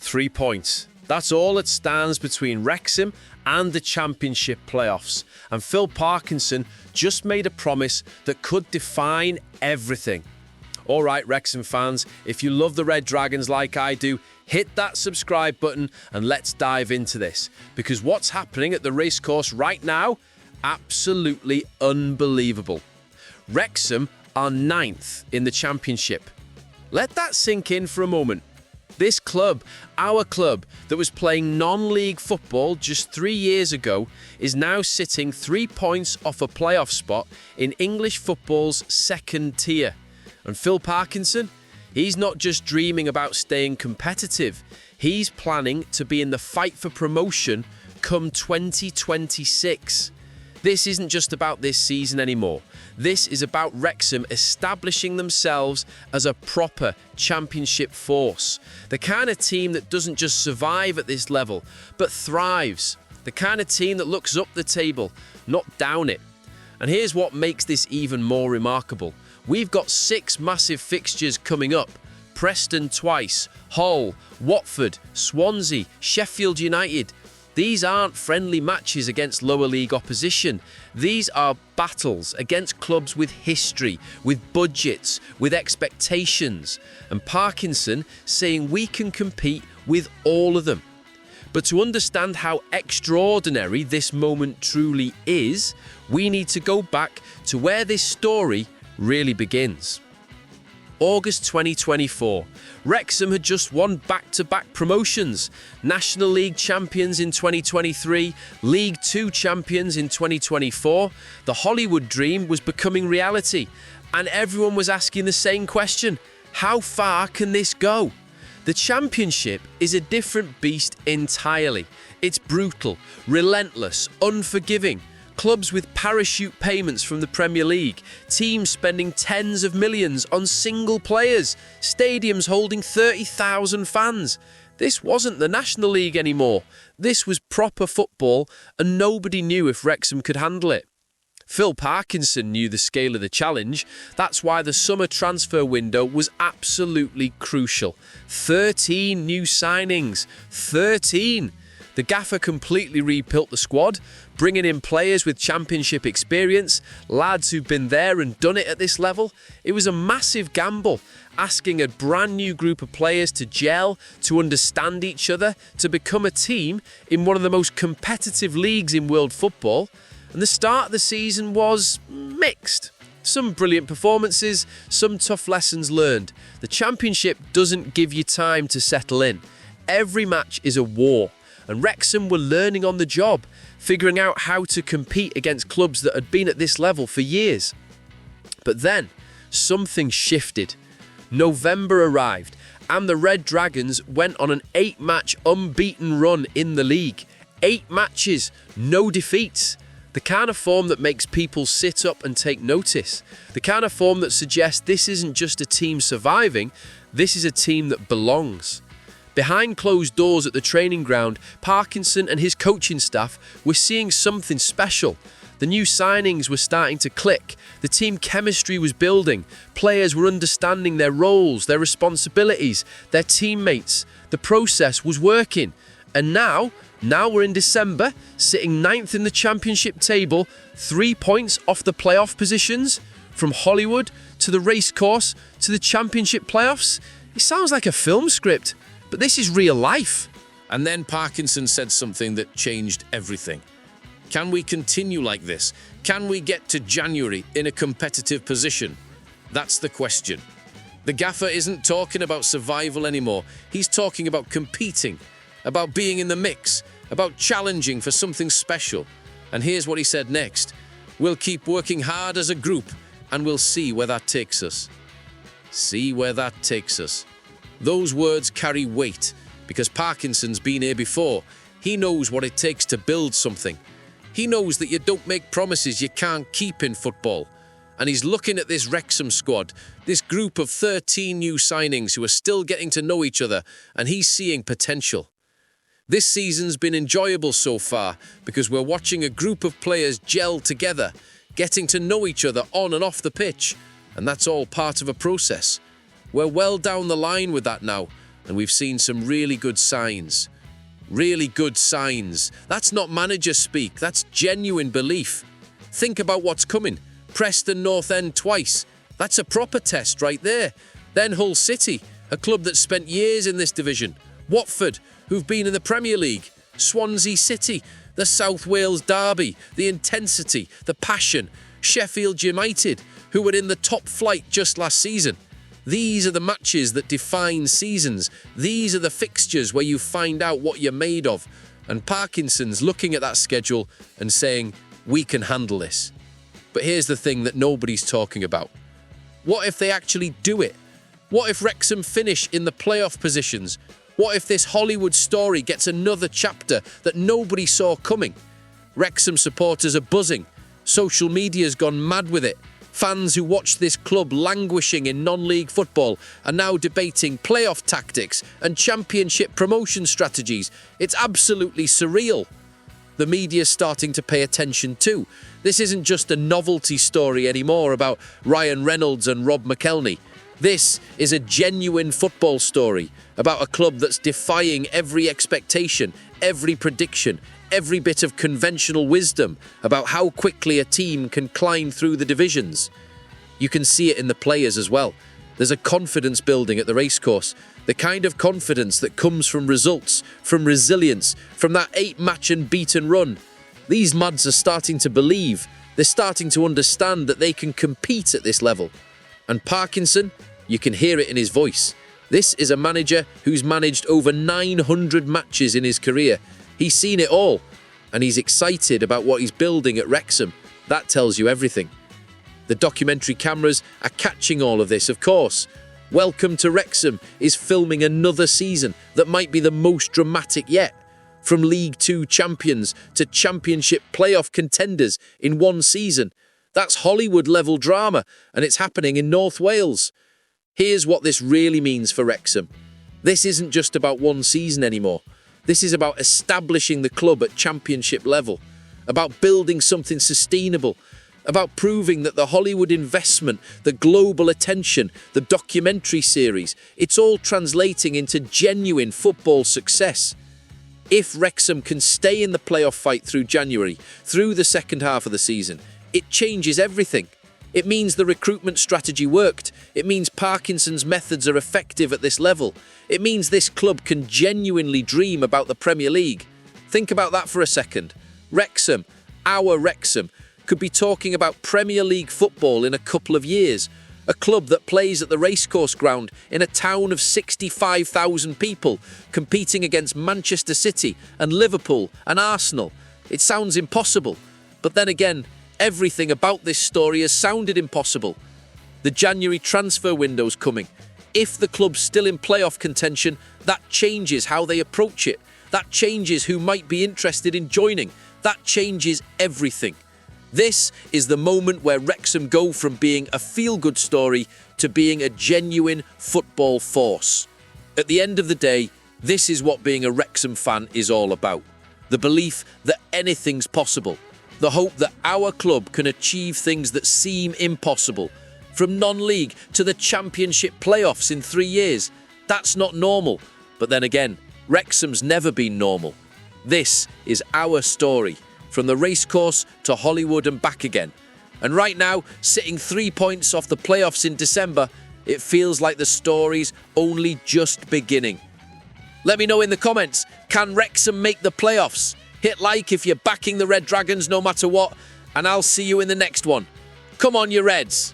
3 points. That's all that stands between Wrexham and the Championship playoffs. And Phil Parkinson just made a promise that could define everything. All right, Wrexham fans, if you love the Red Dragons like I do, hit that subscribe button and let's dive into this. Because what's happening at the racecourse right now? Absolutely unbelievable. Wrexham are 9th in the Championship. Let that sink in for a moment. This club, our club, that was playing non-league football just 3 years ago, is now sitting 3 points off a playoff spot in English football's second tier. And Phil Parkinson, he's not just dreaming about staying competitive, he's planning to be in the fight for promotion come 2026. This isn't just about this season anymore. This is about Wrexham establishing themselves as a proper championship force. The kind of team that doesn't just survive at this level, but thrives. The kind of team that looks up the table, not down it. And here's what makes this even more remarkable. We've got 6 massive fixtures coming up. Preston twice, Hull, Watford, Swansea, Sheffield United. These aren't friendly matches against lower league opposition. These are battles against clubs with history, with budgets, with expectations. And Parkinson saying we can compete with all of them. But to understand how extraordinary this moment truly is, we need to go back to where this story really begins. August 2024. Wrexham had just won back-to-back promotions. National League champions in 2023, League 2 champions in 2024. The Hollywood dream was becoming reality, and everyone was asking the same question: how far can this go? The Championship is a different beast entirely. It's brutal, relentless, unforgiving. Clubs with parachute payments from the Premier League, teams spending tens of millions on single players, stadiums holding 30,000 fans. This wasn't the National League anymore. This was proper football, and nobody knew if Wrexham could handle it. Phil Parkinson knew the scale of the challenge. That's why the summer transfer window was absolutely crucial. 13 new signings. 13! The gaffer completely rebuilt the squad, bringing in players with championship experience, lads who've been there and done it at this level. It was a massive gamble, asking a brand new group of players to gel, to understand each other, to become a team in one of the most competitive leagues in world football. And the start of the season was mixed. Some brilliant performances, some tough lessons learned. The Championship doesn't give you time to settle in. Every match is a war. And Wrexham were learning on the job, figuring out how to compete against clubs that had been at this level for years. But then, something shifted. November arrived, and the Red Dragons went on an 8-match unbeaten run in the league. 8 matches, no defeats. The kind of form that makes people sit up and take notice. The kind of form that suggests this isn't just a team surviving, this is a team that belongs. Behind closed doors at the training ground, Parkinson and his coaching staff were seeing something special. The new signings were starting to click. The team chemistry was building. Players were understanding their roles, their responsibilities, their teammates. The process was working. And now we're in December, sitting 9th in the Championship table, 3 points off the playoff positions. From Hollywood to the racecourse to the Championship playoffs. It sounds like a film script. But this is real life. And then Parkinson said something that changed everything. Can we continue like this? Can we get to January in a competitive position? That's the question. The gaffer isn't talking about survival anymore. He's talking about competing, about being in the mix, about challenging for something special. And here's what he said next. We'll keep working hard as a group, and we'll see where that takes us. See where that takes us. Those words carry weight because Parkinson's been here before. He knows what it takes to build something. He knows that you don't make promises you can't keep in football. And he's looking at this Wrexham squad, this group of 13 new signings who are still getting to know each other, and he's seeing potential. This season's been enjoyable so far because we're watching a group of players gel together, getting to know each other on and off the pitch, and that's all part of a process. We're well down the line with that now, And we've seen some really good signs. Really good signs. That's not manager speak, that's genuine belief. Think about what's coming. Preston North End twice. That's a proper test right there. Then Hull City, a club that spent years in this division. Watford, who've been in the Premier League. Swansea City, the South Wales derby, the intensity, the passion. Sheffield United, who were in the top flight just last season. These are the matches that define seasons. These are the fixtures where you find out what you're made of. And Parkinson's looking at that schedule and saying, we can handle this. But here's the thing that nobody's talking about. What if they actually do it? What if Wrexham finish in the playoff positions? What if this Hollywood story gets another chapter that nobody saw coming? Wrexham supporters are buzzing. Social media's gone mad with it. Fans who watched this club languishing in non-league football are now debating playoff tactics and championship promotion strategies. It's absolutely surreal. The media's starting to pay attention too. This isn't just a novelty story anymore about Ryan Reynolds and Rob McElhenney. This is a genuine football story about a club that's defying every expectation, every prediction, every bit of conventional wisdom about how quickly a team can climb through the divisions. You can see it in the players as well. There's a confidence building at the racecourse, the kind of confidence that comes from results, from resilience, from that 8-match unbeaten run. These muds are starting to believe, they're starting to understand that they can compete at this level. And Parkinson, you can hear it in his voice. This is a manager who's managed over 900 matches in his career. He's seen it all, and he's excited about what he's building at Wrexham. That tells you everything. The documentary cameras are catching all of this, of course. Welcome to Wrexham is filming another season that might be the most dramatic yet. From League Two champions to Championship playoff contenders in one season. That's Hollywood-level drama, and it's happening in North Wales. Here's what this really means for Wrexham. This isn't just about one season anymore. This is about establishing the club at Championship level, about building something sustainable, about proving that the Hollywood investment, the global attention, the documentary series, it's all translating into genuine football success. If Wrexham can stay in the playoff fight through January, through the second half of the season, it changes everything. It means the recruitment strategy worked. It means Parkinson's methods are effective at this level. It means this club can genuinely dream about the Premier League. Think about that for a second. Wrexham, our Wrexham, could be talking about Premier League football in a couple of years. A club that plays at the racecourse ground in a town of 65,000 people, competing against Manchester City and Liverpool and Arsenal. It sounds impossible, but then again, everything about this story has sounded impossible. The January transfer window's coming. If the club's still in playoff contention, that changes how they approach it. That changes who might be interested in joining. That changes everything. This is the moment where Wrexham go from being a feel-good story to being a genuine football force. At the end of the day, this is what being a Wrexham fan is all about. The belief that anything's possible. The hope that our club can achieve things that seem impossible. From non-league to the Championship playoffs in 3 years. That's not normal. But then again, Wrexham's never been normal. This is our story. From the racecourse to Hollywood and back again. And right now, sitting 3 points off the playoffs in December, it feels like the story's only just beginning. Let me know in the comments, can Wrexham make the playoffs? Hit like if you're backing the Red Dragons no matter what, and I'll see you in the next one. Come on, you Reds!